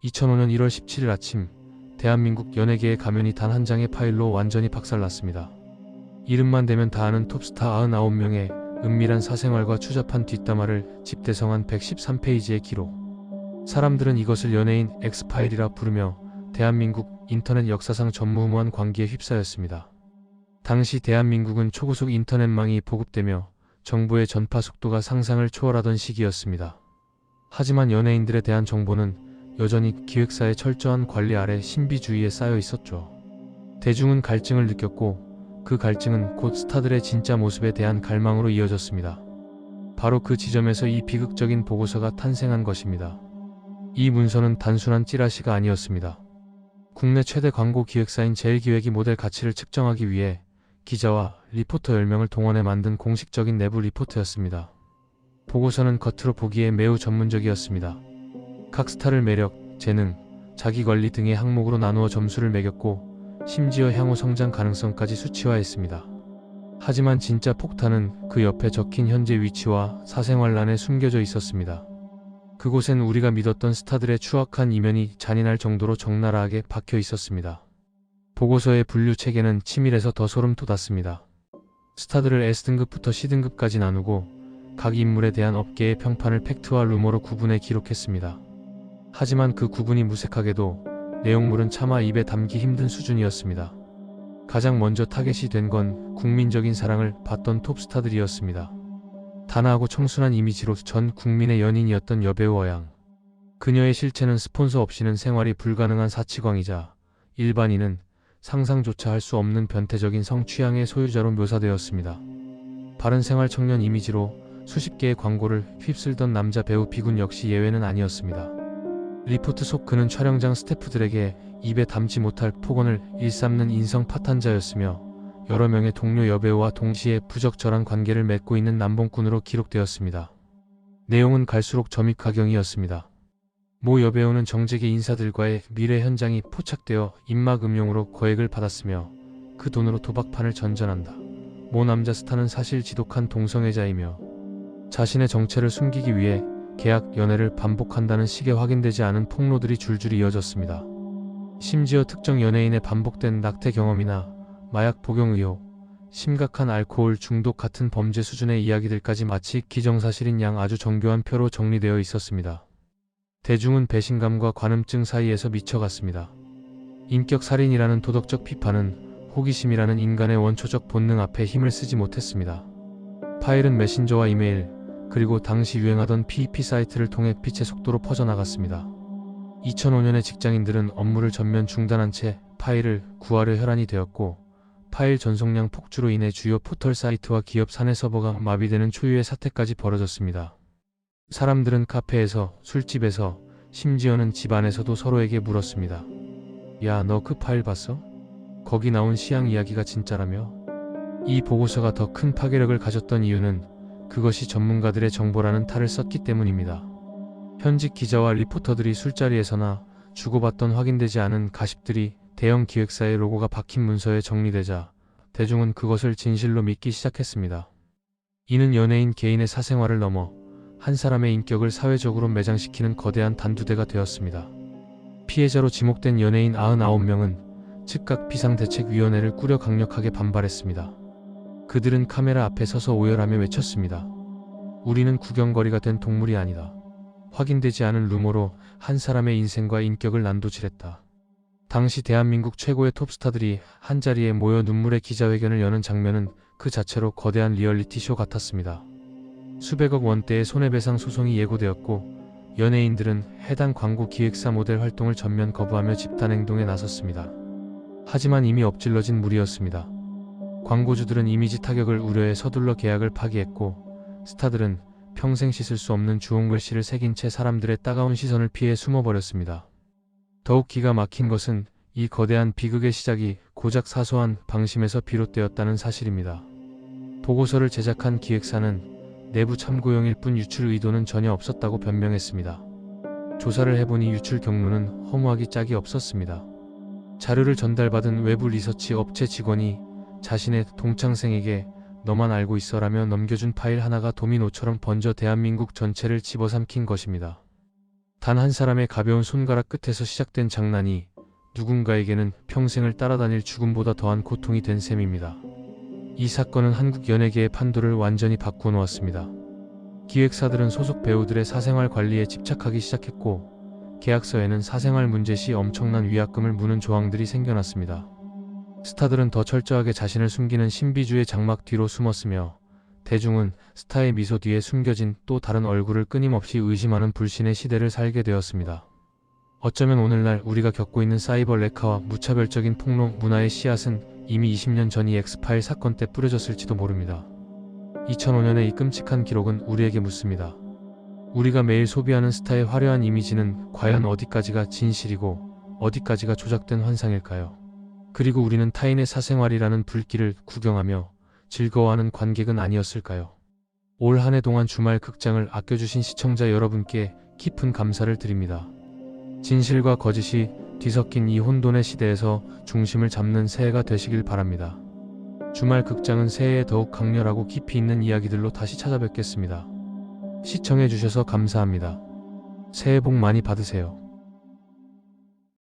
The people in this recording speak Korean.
2005년 1월 17일 아침, 대한민국 연예계의 가면이 단 한 장의 파일로 완전히 박살났습니다. 이름만 대면 다 아는 톱스타 99명의 은밀한 사생활과 추잡한 뒷담화를 집대성한 113페이지의 기록. 사람들은 이것을 연예인 엑스파일이라 부르며 대한민국 인터넷 역사상 전무후무한 광기에 휩싸였습니다. 당시 대한민국은 초고속 인터넷망이 보급되며 정보의 전파 속도가 상상을 초월하던 시기였습니다. 하지만 연예인들에 대한 정보는 여전히 기획사의 철저한 관리 아래 신비주의에 쌓여 있었죠. 대중은 갈증을 느꼈고 그 갈증은 곧 스타들의 진짜 모습에 대한 갈망으로 이어졌습니다. 바로 그 지점에서 이 비극적인 보고서가 탄생한 것입니다. 이 문서는 단순한 찌라시가 아니었습니다. 국내 최대 광고 기획사인 제일기획이 모델 가치를 측정하기 위해 기자와 리포터 10명을 동원해 만든 공식적인 내부 리포트였습니다. 보고서는 겉으로 보기에 매우 전문적이었습니다. 각 스타를 매력, 재능, 자기관리 등의 항목으로 나누어 점수를 매겼고 심지어 향후 성장 가능성까지 수치화했습니다. 하지만 진짜 폭탄은 그 옆에 적힌 현재 위치와 사생활란에 숨겨져 있었습니다. 그곳엔 우리가 믿었던 스타들의 추악한 이면이 잔인할 정도로 적나라하게 박혀 있었습니다. 보고서의 분류 체계는 치밀해서 더 소름 돋았습니다. 스타들을 S등급부터 C등급까지 나누고 각 인물에 대한 업계의 평판을 팩트와 루머로 구분해 기록했습니다. 하지만 그 구분이 무색하게도 내용물은 차마 입에 담기 힘든 수준이었습니다. 가장 먼저 타겟이 된 건 국민적인 사랑을 받던 톱스타들이었습니다. 단아하고 청순한 이미지로 전 국민의 연인이었던 여배우 어양. 그녀의 실체는 스폰서 없이는 생활이 불가능한 사치광이자 일반인은 상상조차 할 수 없는 변태적인 성취향의 소유자로 묘사되었습니다. 바른 생활 청년 이미지로 수십 개의 광고를 휩쓸던 남자 배우 비군 역시 예외는 아니었습니다. 리포트 속 그는 촬영장 스태프들에게 입에 담지 못할 폭언을 일삼는 인성 파탄자였으며 여러 명의 동료 여배우와 동시에 부적절한 관계를 맺고 있는 남봉꾼으로 기록되었습니다. 내용은 갈수록 점입가경이었습니다. 모 여배우는 정재계 인사들과의 미래 현장이 포착되어 입막 음용으로 거액을 받았으며 그 돈으로 도박판을 전전한다. 모 남자 스타는 사실 지독한 동성애자이며 자신의 정체를 숨기기 위해 계약 연애를 반복한다는 식의 확인되지 않은 폭로들이 줄줄이 이어졌습니다. 심지어 특정 연예인의 반복된 낙태 경험이나 마약 복용 의혹, 심각한 알코올 중독 같은 범죄 수준의 이야기들까지 마치 기정사실인 양 아주 정교한 표로 정리되어 있었습니다. 대중은 배신감과 관음증 사이에서 미쳐갔습니다. 인격살인이라는 도덕적 비판은 호기심이라는 인간의 원초적 본능 앞에 힘을 쓰지 못했습니다. 파일은 메신저와 이메일, 그리고 당시 유행하던 PEP 사이트를 통해 빛의 속도로 퍼져나갔습니다. 2005년에 직장인들은 업무를 전면 중단한 채 파일을 구하려 혈안이 되었고 파일 전송량 폭주로 인해 주요 포털 사이트와 기업 사내 서버가 마비되는 초유의 사태까지 벌어졌습니다. 사람들은 카페에서, 술집에서, 심지어는 집안에서도 서로에게 물었습니다. 야, 너 그 파일 봤어? 거기 나온 시향 이야기가 진짜라며? 이 보고서가 더 큰 파괴력을 가졌던 이유는 그것이 전문가들의 정보라는 탈을 썼기 때문입니다. 현직 기자와 리포터들이 술자리에서나 주고받던 확인되지 않은 가십들이 대형 기획사의 로고가 박힌 문서에 정리되자 대중은 그것을 진실로 믿기 시작했습니다. 이는 연예인 개인의 사생활을 넘어 한 사람의 인격을 사회적으로 매장시키는 거대한 단두대가 되었습니다. 피해자로 지목된 연예인 99명은 즉각 비상대책위원회를 꾸려 강력하게 반발했습니다. 그들은 카메라 앞에 서서 오열하며 외쳤습니다. 우리는 구경거리가 된 동물이 아니다. 확인되지 않은 루머로 한 사람의 인생과 인격을 난도질했다. 당시 대한민국 최고의 톱스타들이 한자리에 모여 눈물의 기자회견을 여는 장면은 그 자체로 거대한 리얼리티쇼 같았습니다. 수백억 원대의 손해배상 소송이 예고되었고 연예인들은 해당 광고 기획사 모델 활동을 전면 거부하며 집단행동에 나섰습니다. 하지만 이미 엎질러진 물이었습니다. 광고주들은 이미지 타격을 우려해 서둘러 계약을 파기했고 스타들은 평생 씻을 수 없는 주홍글씨를 새긴 채 사람들의 따가운 시선을 피해 숨어버렸습니다. 더욱 기가 막힌 것은 이 거대한 비극의 시작이 고작 사소한 방심에서 비롯되었다는 사실입니다. 보고서를 제작한 기획사는 내부 참고용일 뿐 유출 의도는 전혀 없었다고 변명했습니다. 조사를 해보니 유출 경로는 허무하기 짝이 없었습니다. 자료를 전달받은 외부 리서치 업체 직원이 자신의 동창생에게 너만 알고 있어라며 넘겨준 파일 하나가 도미노처럼 번져 대한민국 전체를 집어삼킨 것입니다. 단 한 사람의 가벼운 손가락 끝에서 시작된 장난이 누군가에게는 평생을 따라다닐 죽음보다 더한 고통이 된 셈입니다. 이 사건은 한국 연예계의 판도를 완전히 바꾸어 놓았습니다. 기획사들은 소속 배우들의 사생활 관리에 집착하기 시작했고, 계약서에는 사생활 문제 시 엄청난 위약금을 무는 조항들이 생겨났습니다. 스타들은 더 철저하게 자신을 숨기는 신비주의 장막 뒤로 숨었으며, 대중은 스타의 미소 뒤에 숨겨진 또 다른 얼굴을 끊임없이 의심하는 불신의 시대를 살게 되었습니다. 어쩌면 오늘날 우리가 겪고 있는 사이버 레카와 무차별적인 폭로 문화의 씨앗은 이미 20년 전 이 엑스파일 사건 때 뿌려졌을지도 모릅니다. 2005년의 이 끔찍한 기록은 우리에게 묻습니다. 우리가 매일 소비하는 스타의 화려한 이미지는 과연 어디까지가 진실이고 어디까지가 조작된 환상일까요? 그리고 우리는 타인의 사생활이라는 불길을 구경하며 즐거워하는 관객은 아니었을까요? 올 한 해 동안 주말 극장을 아껴주신 시청자 여러분께 깊은 감사를 드립니다. 진실과 거짓이 뒤섞인 이 혼돈의 시대에서 중심을 잡는 새해가 되시길 바랍니다. 주말 극장은 새해에 더욱 강렬하고 깊이 있는 이야기들로 다시 찾아뵙겠습니다. 시청해주셔서 감사합니다. 새해 복 많이 받으세요.